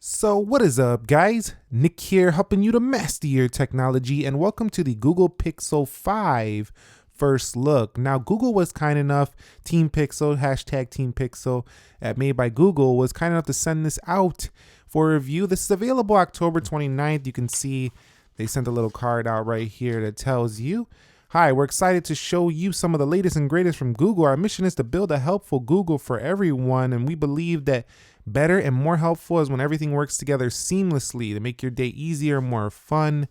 So what is up, guys? Nick here, helping you to master your technology, and welcome to the Google Pixel 5 first look. Now, Google was kind enough, Team Pixel, hashtag Team Pixel, made by Google, was kind enough to send this out for review. This is available October 29th. You can see they sent a little card out right here that tells you, "Hi, we're excited to show you some of the latest and greatest from Google. Our mission is to build a helpful Google for everyone, and we believe that better and more helpful is when everything works together seamlessly to make your day easier and more fun.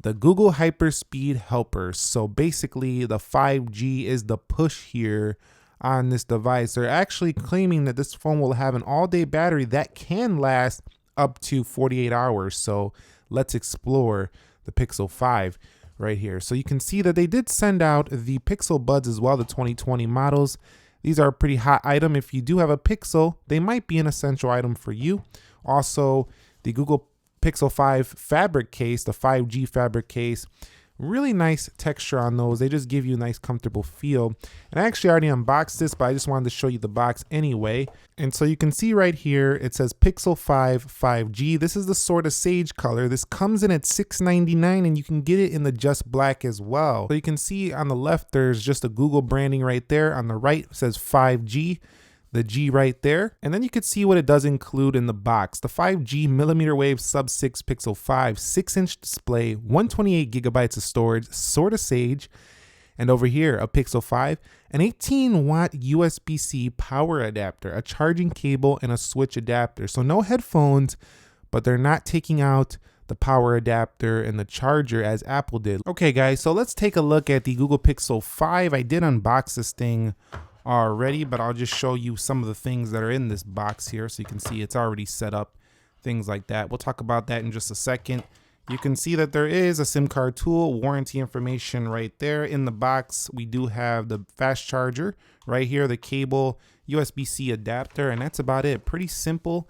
The Google Hyperspeed Helper." So basically, the 5G is the push here on this device. They're actually claiming that this phone will have an all-day battery that can last up to 48 hours. So let's explore the Pixel 5 right here. So you can see that they did send out the Pixel Buds as well, the 2020 models. These are a pretty hot item. If you do have a Pixel, they might be an essential item for you. Also, the Google Pixel 5 fabric case, the 5G fabric case, really nice texture on those. They just give you a nice comfortable feel. And I actually already unboxed this, but I just wanted to show you the box anyway. And so you can see right here, it says Pixel 5 5G. This is the sort of sage color. This comes in at $6.99, and you can get it in the just black as well. So you can see on the left, there's just a Google branding right there. On the right, it says 5G. The G right there. And then you could see what it does include in the box. The 5G millimeter wave sub-6 Pixel 5 6-inch display, 128 gigabytes of storage, sort of sage. And over here, a Pixel 5, an 18-watt USB-C power adapter, a charging cable, and a switch adapter. So no headphones, but they're not taking out the power adapter and the charger as Apple did. Okay, guys, so let's take a look at the Google Pixel 5. I did unbox this thing already, but I'll just show you some of the things that are in this box here so you can see it's already set up, things like that. We'll talk about that in just a second. You can see that there is a SIM card tool, warranty information right there. In the box, we do have the fast charger right here, the cable, USB-C adapter, and that's about it. Pretty simple,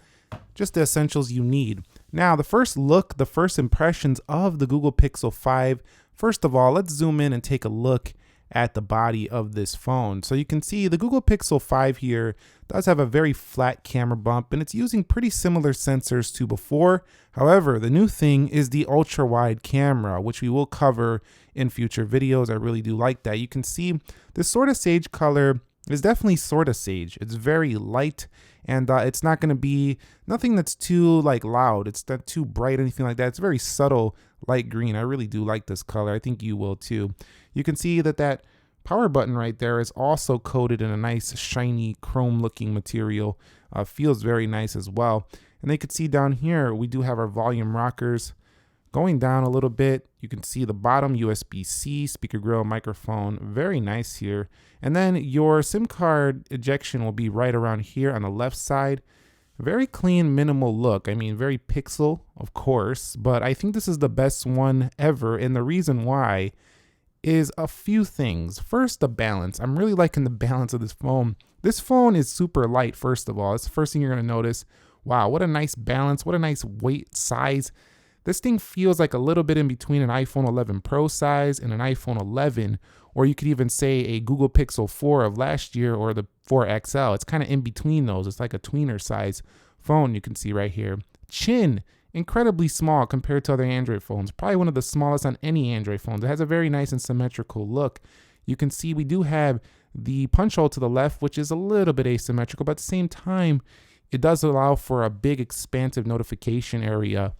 just the essentials you need. Now, the first look, the first impressions of the Google Pixel 5. First of all, let's zoom in and take a look at the body of this phone. So you can see the Google Pixel 5 here does have a very flat camera bump, and it's using pretty similar sensors to before. However, the new thing is the ultra wide camera, which we will cover in future videos. I really do like that. You can see this sort of sage color is definitely sort of sage. It's very light, and it's not going to be nothing that's too loud. It's not too bright, anything like that. It's very subtle light green. I really do like this color. I think you will too. You can see that power button right there is also coated in a nice shiny chrome looking material. Feels very nice as well. And they could see down here, we do have our volume rockers going down a little bit. You can see the bottom USB-C, speaker grill, microphone, very nice here. And then your SIM card ejection will be right around here on the left side. Very clean, minimal look. I mean, very Pixel, of course, but I think this is the best one ever. And the reason why is a few things. First, the balance. I'm really liking the balance of this phone. This phone is super light, first of all. It's the first thing you're going to notice. Wow, what a nice balance. What a nice weight size. This thing feels like a little bit in between an iPhone 11 Pro size and an iPhone 11, or you could even say a Google Pixel 4 of last year or the 4 XL. It's kind of in between those. It's like a tweener size phone you can see right here. Chin, incredibly small compared to other Android phones. Probably one of the smallest on any Android phones. It has a very nice and symmetrical look. You can see we do have the punch hole to the left, which is a little bit asymmetrical, but at the same time, it does allow for a big expansive notification area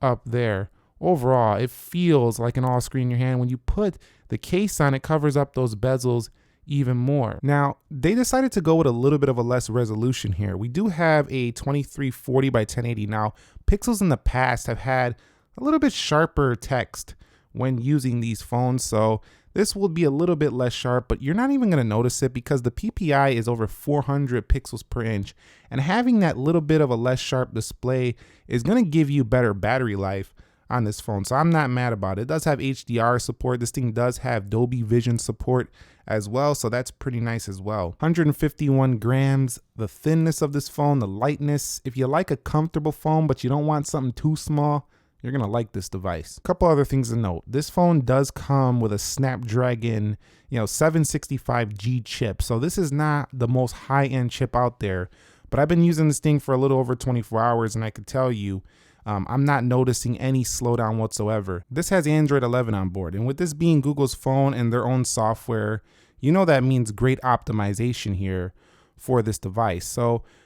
up there. Overall, it feels like an all screen in your hand. When you put the case on, it covers up those bezels even more. Now, they decided to go with a little bit of a less resolution here. We do have a 2340 by 1080. Now, Pixels in the past have had a little bit sharper text when using these phones, so this will be a little bit less sharp, but you're not even going to notice it because the PPI is over 400 pixels per inch, and having that little bit of a less sharp display is going to give you better battery life on this phone. So I'm not mad about it. It does have HDR support. This thing does have Dolby Vision support as well, so that's pretty nice as well. 151 grams, the thinness of this phone, the lightness. If you like a comfortable phone but you don't want something too small, you're gonna like this device. A couple other things to note. This phone does come with a Snapdragon 765G chip, so this is not the most high-end chip out there, but I've been using this thing for a little over 24 hours, and I could tell you, I'm not noticing any slowdown whatsoever. This has Android 11 on board, and with this being Google's phone and their own software, you know that means great optimization here for this device.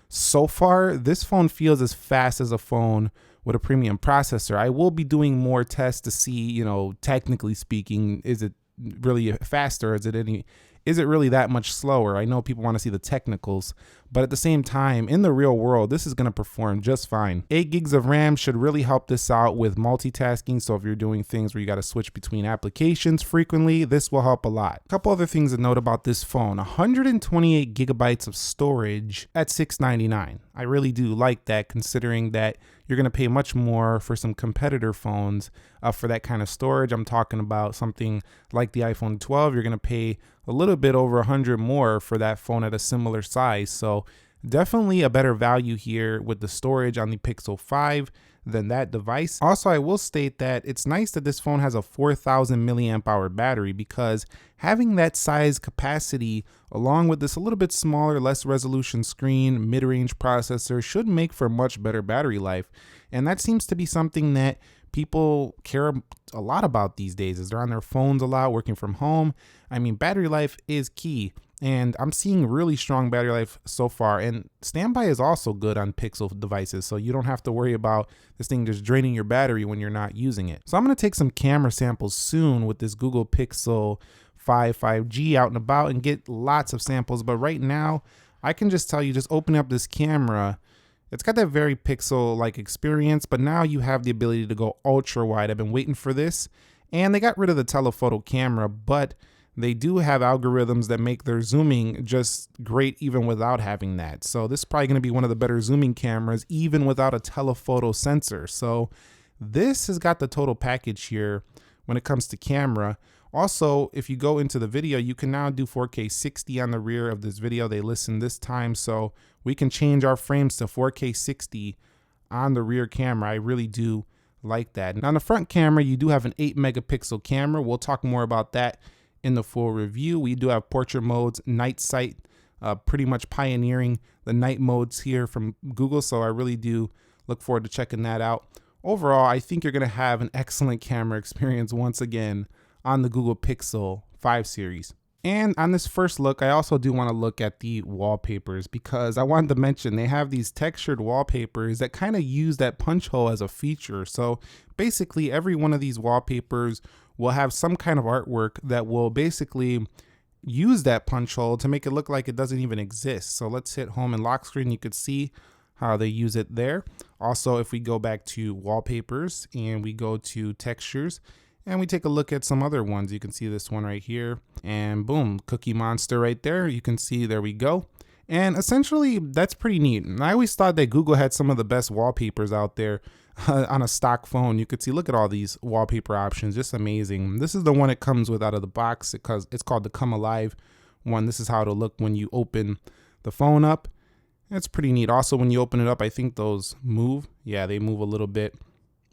So far, this phone feels as fast as a phone with a premium processor. I will be doing more tests to see, you know, technically speaking, is it really faster? Is it really that much slower? I know people want to see the technicals, but at the same time, in the real world, this is going to perform just fine. 8 gigs of RAM should really help this out with multitasking. So if you're doing things where you got to switch between applications frequently, this will help a lot. A couple other things to note about this phone: 128 gigabytes of storage at $699. I really do like that, considering that you're going to pay much more for some competitor phones for that kind of storage. I'm talking about something like the iPhone 12. You're going to pay a little bit over 100 more for that phone at a similar size. So definitely a better value here with the storage on the Pixel 5 than that device. Also, I will state that it's nice that this phone has a 4,000 milliamp hour battery, because having that size capacity along with this a little bit smaller, less resolution screen, mid-range processor should make for much better battery life. And that seems to be something that people care a lot about these days, as they're on their phones a lot, working from home. I mean, battery life is key, and I'm seeing really strong battery life so far. And standby is also good on Pixel devices, so you don't have to worry about this thing just draining your battery when you're not using it. So I'm going to take some camera samples soon with this Google Pixel 5G out and about and get lots of samples. But right now, I can just tell you, just opening up this camera, it's got that very Pixel-like experience, but now you have the ability to go ultra wide. I've been waiting for this, and they got rid of the telephoto camera, but they do have algorithms that make their zooming just great even without having that. So this is probably going to be one of the better zooming cameras even without a telephoto sensor. So this has got the total package here when it comes to camera. Also, if you go into the video, you can now do 4K 60 on the rear of this video. They listen this time, so we can change our frames to 4K 60 on the rear camera. I really do like that. And on the front camera, you do have an 8 megapixel camera. We'll talk more about that in the full review. We do have portrait modes, night sight, pretty much pioneering the night modes here from Google. So I really do look forward to checking that out. Overall, I think you're going to have an excellent camera experience once again on the Google Pixel 5 series. And on this first look, I also do want to look at the wallpapers, because I wanted to mention they have these textured wallpapers that kind of use that punch hole as a feature. So basically every one of these wallpapers will have some kind of artwork that will basically use that punch hole to make it look like it doesn't even exist. So let's hit home and lock screen. You could see how they use it there. Also, if we go back to wallpapers and we go to textures, and we take a look at some other ones, you can see this one right here, and boom, Cookie Monster right there. You can see, there we go. And essentially that's pretty neat. And I always thought that Google had some of the best wallpapers out there on a stock phone. You could see, look at all these wallpaper options, just amazing. This is the one it comes with out of the box, because it's called the Come Alive one. This is how it'll look when you open the phone up. It's pretty neat. Also, when you open it up, I think those move. Yeah, they move a little bit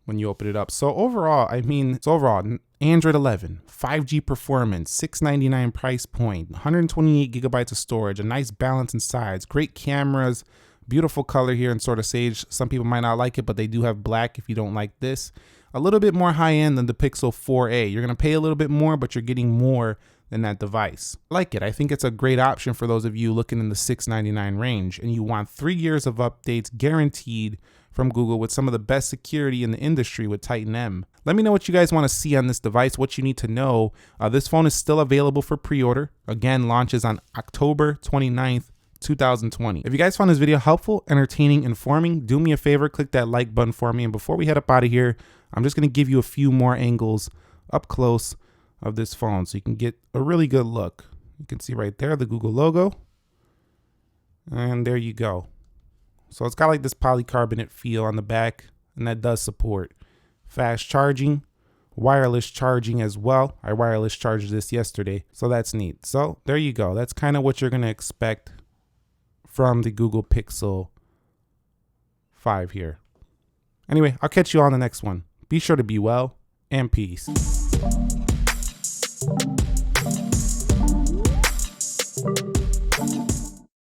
when you open it up. So overall, Android 11, 5G performance, $699 price point, 128 gigabytes of storage, a nice balance in size, great cameras, beautiful color here in sort of sage. Some people might not like it, but they do have black if you don't like this. A little bit more high end than the Pixel 4a. You're gonna pay a little bit more, but you're getting more than that device. I like it. I think it's a great option for those of you looking in the $699 range and you want 3 years of updates guaranteed from Google with some of the best security in the industry with Titan M. Let me know what you guys want to see on this device, what you need to know. This phone is still available for pre-order. Again, launches on October 29th, 2020. If you guys found this video helpful, entertaining, informing, do me a favor, click that like button for me. And before we head up out of here, I'm just going to give you a few more angles up close of this phone so you can get a really good look. You can see right there the Google logo. And there you go. So it's got like this polycarbonate feel on the back, and that does support fast charging, wireless charging as well. I wireless charged this yesterday, so that's neat. So there you go. That's kind of what you're going to expect from the Google Pixel 5 here. Anyway, I'll catch you on the next one. Be sure to be well, and peace.